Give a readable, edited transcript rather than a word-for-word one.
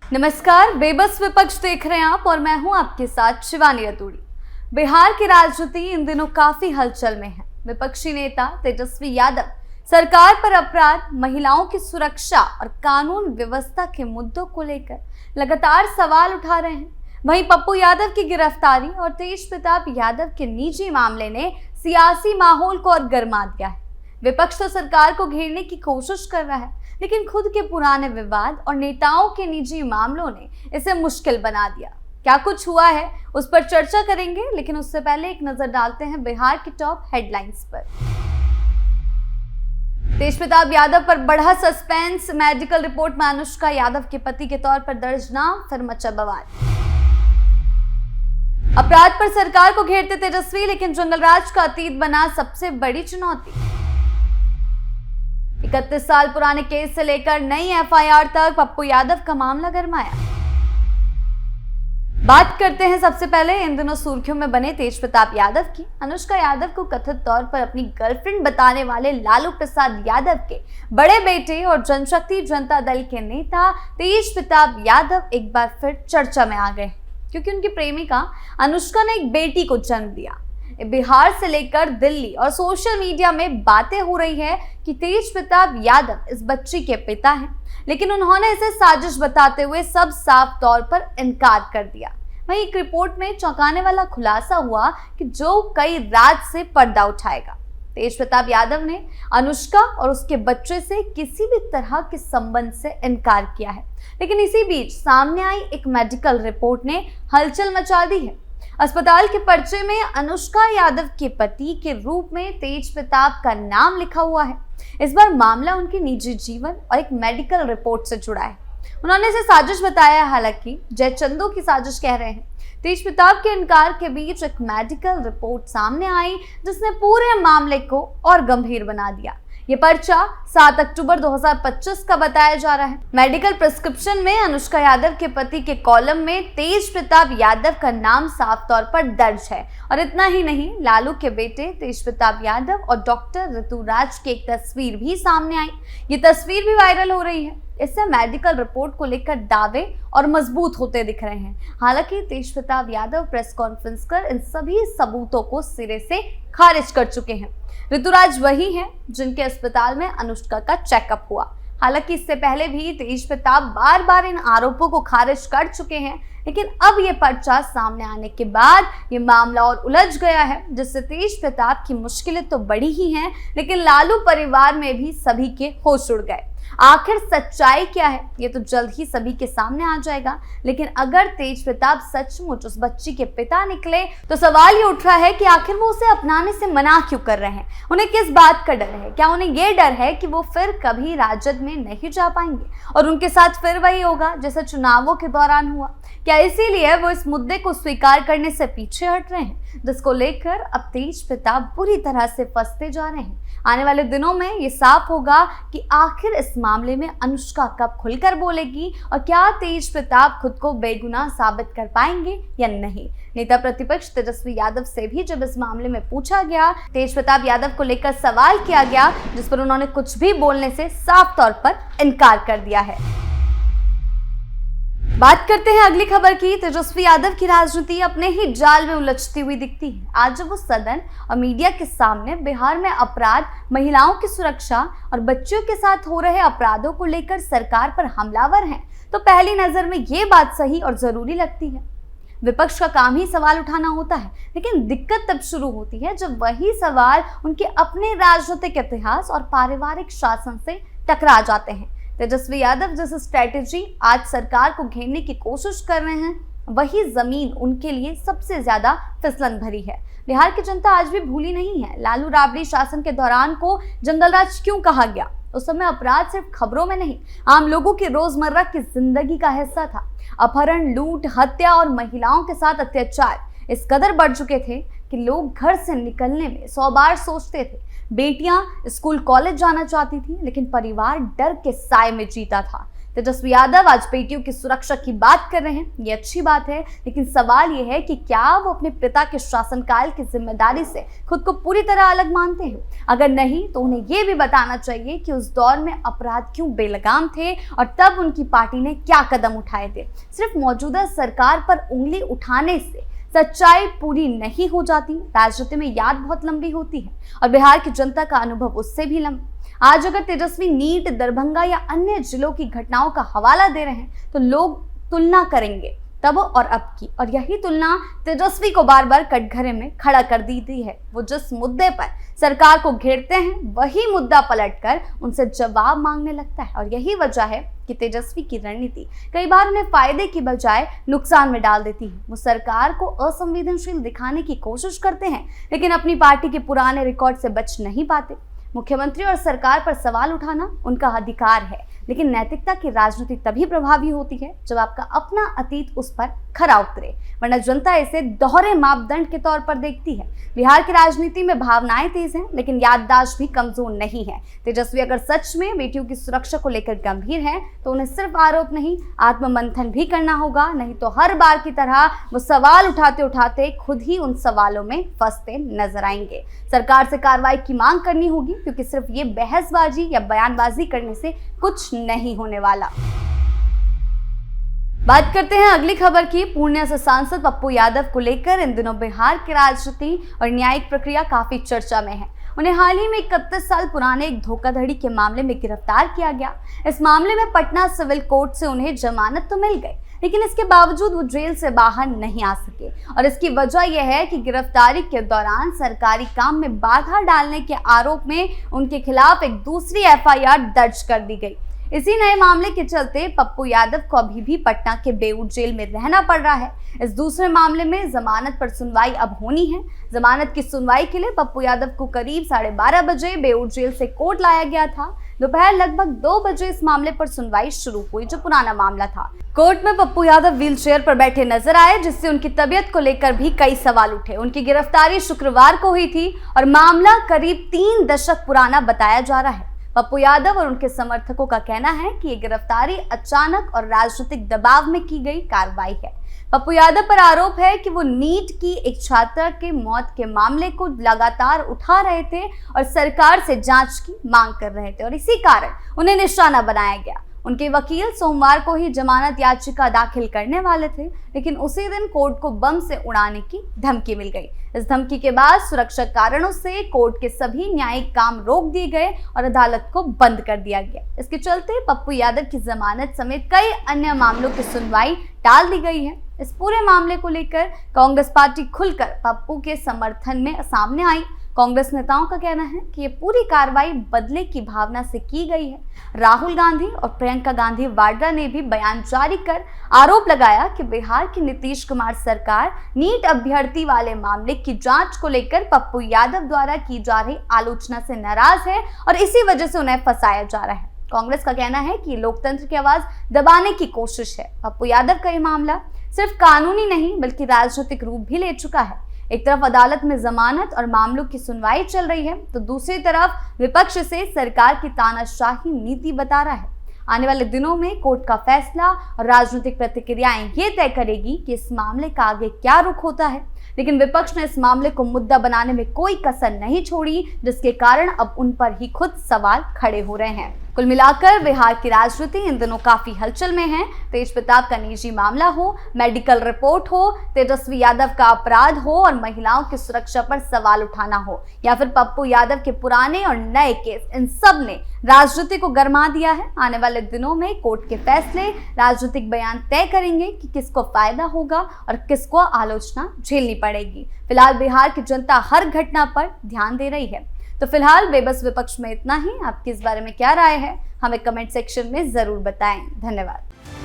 नमस्कार, बेबस विपक्ष देख रहे हैं आप और मैं हूं आपके साथ शिवानी अतुड़ी। बिहार की राजनीति इन दिनों काफी हलचल में है। विपक्षी नेता तेजस्वी यादव सरकार पर अपराध, महिलाओं की सुरक्षा और कानून व्यवस्था के मुद्दों को लेकर लगातार सवाल उठा रहे हैं। वहीं पप्पू यादव की गिरफ्तारी और तेज प्रताप यादव के निजी मामले ने सियासी माहौल को और गर्मा दिया है। विपक्ष तो सरकार को घेरने की कोशिश कर रहा है, लेकिन खुद के पुराने विवाद और नेताओं के निजी मामलों ने इसे मुश्किल बना दिया। क्या कुछ हुआ है उस पर चर्चा करेंगे, लेकिन उससे पहले एक नजर डालते हैं बिहार की टॉप हेडलाइंस पर। तेज प्रताप यादव पर बढ़ा सस्पेंस, मेडिकल रिपोर्ट में अनुष्का यादव के पति के तौर पर दर्ज नाम, फिर मचा बवाल। अपराध पर सरकार को घेरते तेजस्वी, लेकिन जंगलराज का अतीत बना सबसे बड़ी चुनौती। 31 साल पुराने केस से लेकर नई एफआईआर तक पप्पू यादव का मामला गरमाया। बात करते हैं सबसे पहले इन दिनों सुर्खियों में बने तेज प्रताप यादव की। अनुष्का यादव को कथित तौर पर अपनी गर्लफ्रेंड बताने वाले लालू प्रसाद यादव के बड़े बेटे और जनशक्ति जनता दल के नेता तेज प्रताप यादव एक बार फिर चर्चा में आ गए, क्योंकि उनकी प्रेमिका अनुष्का ने एक बेटी को जन्म दिया। बिहार से लेकर दिल्ली और सोशल मीडिया में बातें हो रही है कि तेज प्रताप यादव इस बच्ची के पिता हैं, लेकिन उन्होंने इसे साजिश बताते हुए सब साफ तौर पर इनकार कर दिया। वहीं एक रिपोर्ट में चौंकाने वाला खुलासा हुआ कि जो कई रात से पर्दा उठाएगा। तेज प्रताप यादव ने अनुष्का और उसके बच्चे से किसी भी तरह के संबंध से इनकार किया है, लेकिन इसी बीच सामने आई एक मेडिकल रिपोर्ट ने हलचल मचा दी है। अस्पताल के पर्चे में अनुष्का यादव के पति के रूप में तेज प्रताप का नाम लिखा हुआ है। इस बार मामला उनके निजी जीवन और एक मेडिकल रिपोर्ट से जुड़ा है। उन्होंने इसे साजिश बताया, हालांकि जयचंदू की साजिश कह रहे हैं। तेज प्रताप के इनकार के बीच एक मेडिकल रिपोर्ट सामने आई, जिसने पूरे मामले को और गंभीर बना दिया। ये पर्चा 7 अक्टूबर 2025 का बताया जा रहा है। मेडिकल प्रिस्क्रिप्शन में अनुष्का यादव के पति के कॉलम में तेज प्रताप यादव का नाम साफ तौर पर दर्ज है। और इतना ही नहीं, लालू के बेटे तेज प्रताप यादव और डॉक्टर ऋतुराज की एक तस्वीर भी सामने आई। ये तस्वीर भी वायरल हो रही है। इससे मेडिकल रिपोर्ट को लेकर दावे और मजबूत होते दिख रहे हैं। हालांकि तेज प्रताप यादव प्रेस कॉन्फ्रेंस कर इन सभी सबूतों को सिरे से खारिज कर चुके हैं। ऋतुराज वही हैं जिनके अस्पताल में अनुष्का का चेकअप हुआ। हालांकि इससे पहले भी तेज प्रताप बार बार इन आरोपों को खारिज कर चुके हैं, लेकिन अब ये पर्चा सामने आने के बाद ये मामला और उलझ गया है, जिससे तेज प्रताप की मुश्किलें तो बड़ी ही हैं, लेकिन लालू परिवार में भी सभी के होश उड़ गए। आखिर सच्चाई क्या है, ये तो जल्द ही सभी के सामने आ जाएगा। लेकिन अगर तेज प्रताप सचमुच उस बच्ची के पिता निकले, तो सवाल ये उठ रहा है कि आखिर वो उसे अपनाने से मना क्यों कर रहे हैं। उन्हें किस बात का डर है? क्या उन्हें ये डर है कि वो फिर कभी राजद में नहीं जा पाएंगे और उनके साथ फिर वही होगा जैसा चुनावों के दौरान हुआ? क्या इसीलिए वो इस मुद्दे को स्वीकार करने से पीछे हट रहे हैं, जिसको लेकर अब तेज प्रताप बुरी तरह से फंसते जा रहे हैं? आने वाले दिनों में ये साफ होगा कि आखिर इस मामले में अनुष्का कब खुलकर बोलेगी और क्या तेज प्रताप खुद को बेगुनाह साबित कर पाएंगे या नहीं। नेता प्रतिपक्ष तेजस्वी यादव से भी जब इस मामले में पूछा गया, तेज प्रताप यादव को लेकर सवाल किया गया, जिस पर उन्होंने कुछ भी बोलने से साफ तौर पर इनकार कर दिया है। बात करते हैं अगली खबर की। तेजस्वी यादव की राजनीति अपने ही जाल में उलझती हुई दिखती है। आज जब वो सदन और मीडिया के सामने बिहार में अपराध, महिलाओं की सुरक्षा और बच्चों के साथ हो रहे अपराधों को लेकर सरकार पर हमलावर हैं, तो पहली नजर में ये बात सही और जरूरी लगती है। विपक्ष का काम ही सवाल उठाना होता है, लेकिन दिक्कत तब शुरू होती है जब वही सवाल उनके अपने राजनीतिक इतिहास और पारिवारिक शासन से टकरा जाते हैं। तेजस्वी यादव जिस स्ट्रैटेजी आज सरकार को घेरने की कोशिश कर रहे हैं, वही जमीन उनके लिए सबसे ज्यादा फिसलन भरी है। बिहार की जनता आज भी भूली नहीं है लालू राबड़ी शासन के दौरान को जंगलराज क्यों कहा गया। उस समय अपराध सिर्फ खबरों में नहीं, आम लोगों की रोजमर्रा की जिंदगी का हिस्सा था। अपहरण, लूट, हत्या और महिलाओं के साथ अत्याचार इस कदर बढ़ चुके थे कि लोग घर से निकलने में 100 बार सोचते थे। बेटियां स्कूल कॉलेज जाना चाहती थी, लेकिन परिवार डर के साए में जीता था। तेजस्वी यादव आज बेटियों की सुरक्षा की बात कर रहे हैं, ये अच्छी बात है, लेकिन सवाल ये है कि क्या वो अपने पिता के शासनकाल की जिम्मेदारी से खुद को पूरी तरह अलग मानते हैं? अगर नहीं तो उन्हें ये भी बताना चाहिए कि उस दौर में अपराध क्यों बेलगाम थे और तब उनकी पार्टी ने क्या कदम उठाए थे। सिर्फ मौजूदा सरकार पर उंगली उठाने से सच्चाई पूरी नहीं हो जाती। राजनीति में याद बहुत लंबी होती है और बिहार की जनता का अनुभव उससे भी लंबा। आज अगर तेजस्वी नीट, दरभंगा या अन्य जिलों की घटनाओं का हवाला दे रहे हैं तो लोग तुलना करेंगे तब और अब की, और यही तुलना तेजस्वी को बार बार कटघरे में खड़ा कर दी है। वो जिस मुद्दे पर सरकार को घेरते हैं वही मुद्दा पलटकर उनसे जवाब मांगने लगता है, और यही वजह है कि तेजस्वी की रणनीति कई बार उन्हें फायदे की बजाय नुकसान में डाल देती है। वो सरकार को असंवेदनशील दिखाने की कोशिश करते हैं, लेकिन अपनी पार्टी के पुराने रिकॉर्ड से बच नहीं पाते। मुख्यमंत्री और सरकार पर सवाल उठाना उनका अधिकार है, लेकिन नैतिकता की राजनीति तभी प्रभावी होती है जब आपका अपना अतीत उस पर खरा उतरे, वरना जनता इसे दोहरे मापदंड के तौर पर देखती है। बिहार की राजनीति में भावनाएं तेज हैं, लेकिन याददाश्त भी कमजोर नहीं है। तेजस्वी अगर सच में बेटियों की सुरक्षा को लेकर गंभीर हैं, तो उन्हें सिर्फ आरोप नहीं, आत्ममंथन भी करना होगा, नहीं तो हर बार की तरह वो सवाल उठाते उठाते खुद ही उन सवालों में फंसते नजर आएंगे। सरकार से कार्रवाई की मांग करनी होगी, क्योंकि सिर्फ ये बहसबाजी या बयानबाजी करने से कुछ नहीं होने वाला। बात करते हैं अगली खबर की। पूर्णिया से सांसद पप्पू यादव को लेकर इन दिनों बिहार की राजनीति और न्यायिक प्रक्रिया काफी चर्चा में है। उन्हें हाल ही में 31 साल पुराने एक धोखाधड़ी के मामले में गिरफ्तार किया गया। इस मामले में पटना सिविल कोर्ट से उन्हें जमानत तो मिल गई, लेकिन इसके बावजूद वो जेल से बाहर नहीं आ सके, और इसकी वजह यह है कि गिरफ्तारी के दौरान सरकारी काम में बाधा डालने के आरोप में उनके खिलाफ एक दूसरी FIR दर्ज कर दी गई। इसी नए मामले के चलते पप्पू यादव को अभी भी पटना के बेऊर जेल में रहना पड़ रहा है। इस दूसरे मामले में जमानत पर सुनवाई अब होनी है। जमानत की सुनवाई के लिए पप्पू यादव को करीब 12:30 बजे बेऊर जेल से कोर्ट लाया गया था। दोपहर लगभग 2 बजे इस मामले पर सुनवाई शुरू हुई, जो पुराना मामला था। कोर्ट में पप्पू यादव व्हील चेयर पर बैठे नजर आए, जिससे उनकी तबीयत को लेकर भी कई सवाल उठे। उनकी गिरफ्तारी शुक्रवार को हुई थी और मामला करीब 3 दशक पुराना बताया जा रहा है। पप्पू यादव और उनके समर्थकों का कहना है कि ये गिरफ्तारी अचानक और राजनीतिक दबाव में की गई कार्रवाई है। पप्पू यादव पर आरोप है कि वो नीट की एक छात्रा के मौत के मामले को लगातार उठा रहे थे और सरकार से जांच की मांग कर रहे थे, और इसी कारण उन्हें निशाना बनाया गया। उनके वकील सोमवार को ही जमानत याचिका दाखिल करने वाले थे, लेकिन उसी दिन कोर्ट को बम से उड़ाने की धमकी मिल गई। इस धमकी के बाद सुरक्षा कारणों से कोर्ट के सभी न्यायिक काम रोक दिए गए और अदालत को बंद कर दिया गया। इसके चलते पप्पू यादव की जमानत समेत कई अन्य मामलों की सुनवाई टाल दी गई है। इस पूरे मामले को लेकर कांग्रेस पार्टी खुलकर पप्पू के समर्थन में सामने आई। कांग्रेस नेताओं का कहना है कि ये पूरी कार्रवाई बदले की भावना से की गई है। राहुल गांधी और प्रियंका गांधी वाड्रा ने भी बयान जारी कर आरोप लगाया कि बिहार की नीतीश कुमार सरकार नीट अभ्यर्थी वाले मामले की जांच को लेकर पप्पू यादव द्वारा की जा रही आलोचना से नाराज है और इसी वजह से उन्हें फंसाया जा रहा है। कांग्रेस का कहना है कि लोकतंत्र की आवाज दबाने की कोशिश है। पप्पू यादव का ये मामला सिर्फ कानूनी नहीं बल्कि राजनीतिक रूप भी ले चुका है। एक तरफ अदालत में जमानत और मामलों की सुनवाई चल रही है, तो दूसरी तरफ विपक्ष से सरकार की तानाशाही नीति बता रहा है। आने वाले दिनों में कोर्ट का फैसला और राजनीतिक प्रतिक्रियाएं ये तय करेगी कि इस मामले का आगे क्या रुख होता है, लेकिन विपक्ष ने इस मामले को मुद्दा बनाने में कोई कसर नहीं छोड़ी, जिसके कारण अब उन पर ही खुद सवाल खड़े हो रहे हैं। कुल मिलाकर बिहार की राजनीति इन दिनों काफी हलचल में है। तेज प्रताप का निजी मामला हो, मेडिकल रिपोर्ट हो, तेजस्वी यादव का अपराध हो और महिलाओं की सुरक्षा पर सवाल उठाना हो, या फिर पप्पू यादव के पुराने और नए केस, इन सब ने राजनीति को गरमा दिया है। आने वाले दिनों में कोर्ट के फैसले राजनीतिक बयान तय करेंगे कि किसको फायदा होगा और किसको आलोचना झेलनी पड़ेगी। फिलहाल बिहार की जनता हर घटना पर ध्यान दे रही है। तो फिलहाल बेबस विपक्ष में इतना ही। आपकी इस बारे में क्या राय है, हमें कमेंट सेक्शन में जरूर बताएं। धन्यवाद।